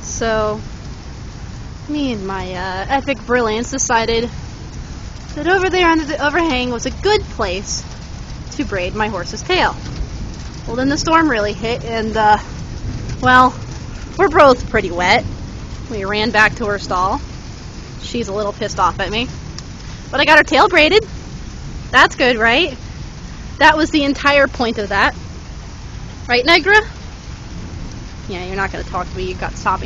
So me and my epic brilliance decided that over there under the overhang was a good place to braid my horse's tail. Well, then the storm really hit, and well, we're both pretty wet. We ran back to her stall. She's a little pissed off at me, but I got her tail braided. That's good, right? That was the entire point of that. Right, Negra? Yeah, you're not going to talk to me. You got sopping.